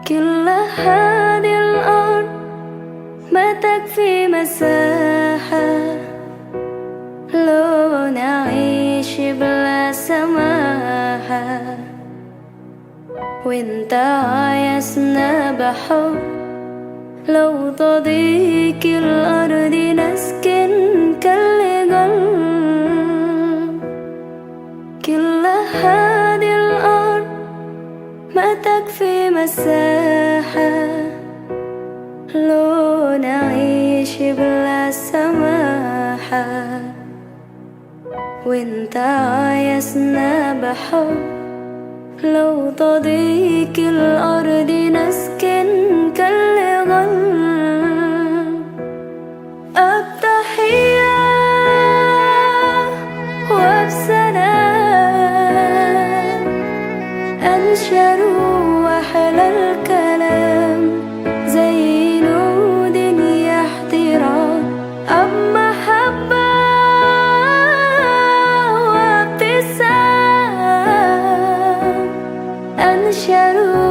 كل هذه الأرض ما تكفي مساحة لو نعيش بلا سماحة، وانت عايزنا بحب لو تضيق الأرض نسكن كالجل. كل هذه الأرض ما تكفي مساحة لو نعيش بلا سماحة، وانت عايزنا بحب لو تضيق الأرض نسكن كالغل. التحية وبسلام أنشروا أحلى الكلام زي نود يحترام، أب محبة وابتسام أنشروا